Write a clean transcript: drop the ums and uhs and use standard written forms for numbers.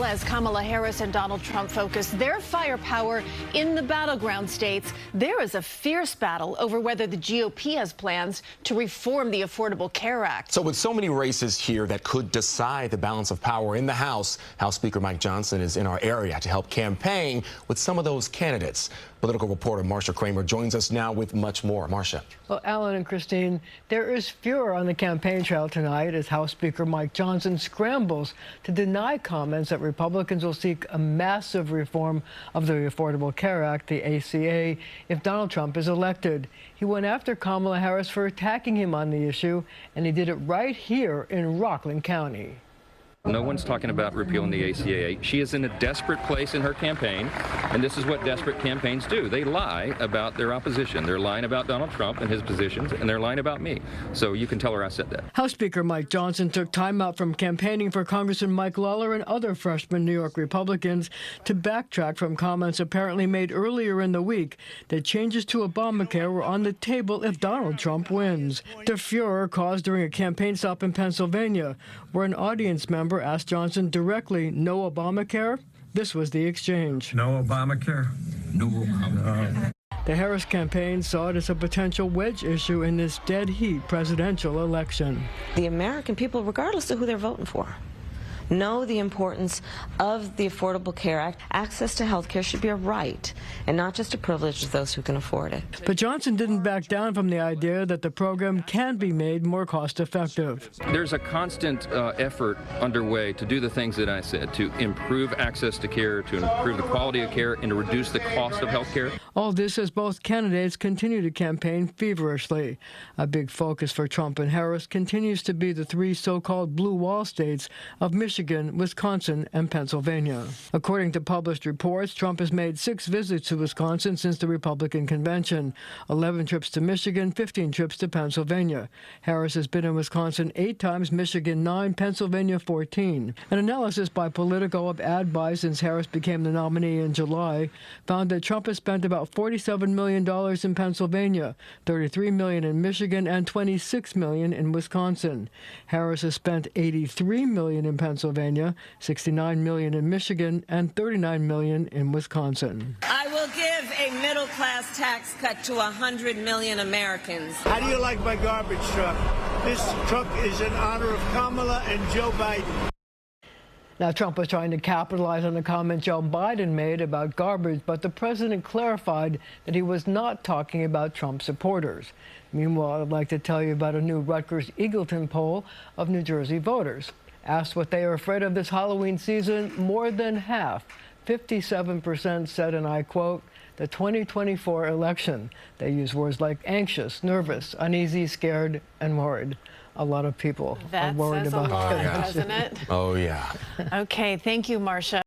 Well, as Kamala Harris and Donald Trump focus their firepower in the battleground states, there is a fierce battle over whether the GOP has plans to reform the Affordable Care Act. So with so many races here that could decide the balance of power in the House Speaker Mike Johnson is in our area to help campaign with some of those candidates. Political reporter Marcia Kramer joins us now with much more. Marcia. Well, Alan and Christine, there is furor on the campaign trail tonight as House Speaker Mike Johnson scrambles to deny comments that Republicans will seek a massive reform of the Affordable Care Act, the ACA, if Donald Trump is elected. He went after Kamala Harris for attacking him on the issue, and he did it right here in Rockland County. No one's talking about repealing the ACA. She is in a desperate place in her campaign, and this is what desperate campaigns do. They lie about their opposition. They're lying about Donald Trump and his positions, and they're lying about me. So you can tell her I said that. House Speaker Mike Johnson took time out from campaigning for Congressman Mike Lawler and other freshman New York Republicans to backtrack from comments apparently made earlier in the week that changes to Obamacare were on the table if Donald Trump wins. The furor caused during a campaign stop in Pennsylvania, where an audience member asked Johnson directly, "No Obamacare?" This was the exchange. No Obamacare? No Obamacare. The Harris campaign saw it as a potential wedge issue in this dead heat presidential election. The American people, regardless of who they're voting for, know the importance of the Affordable Care Act. Access to health care should be a right and not just a privilege to those who can afford it. But Johnson didn't back down from the idea that the program can be made more cost-effective. There's a constant effort underway to do the things that I said, to improve access to care, to improve the quality of care, and to reduce the cost of health care. All this as both candidates continue to campaign feverishly. A big focus for Trump and Harris continues to be the three so-called blue wall states of Michigan, Wisconsin, and Pennsylvania. According to published reports, Trump has made 6 visits to Wisconsin since the Republican convention, 11 trips to Michigan, 15 trips to Pennsylvania. Harris has been in Wisconsin 8 times, Michigan 9, Pennsylvania 14. An analysis by Politico of ad buys since Harris became the nominee in July found that Trump has spent about $47 million in Pennsylvania, $33 million in Michigan, and $26 million in Wisconsin. Harris has spent $83 million in Pennsylvania, $69 million in Michigan, and $39 million in Wisconsin. I will give a middle-class tax cut to 100 million Americans. How do you like my garbage truck? This truck is in honor of Kamala and Joe Biden. Now, Trump was trying to capitalize on the comment Joe Biden made about garbage, but the president clarified that he was not talking about Trump supporters. Meanwhile, I'd like to tell you about a new Rutgers-Eagleton poll of New Jersey voters. Asked what they are afraid of this Halloween season, more than half, 57% said, and I quote, the 2024 election. They use words like anxious, nervous, uneasy, scared, and worried. A lot of people are worried about that. Says a lot, doesn't it? Oh, yeah. Okay, thank you, Marcia.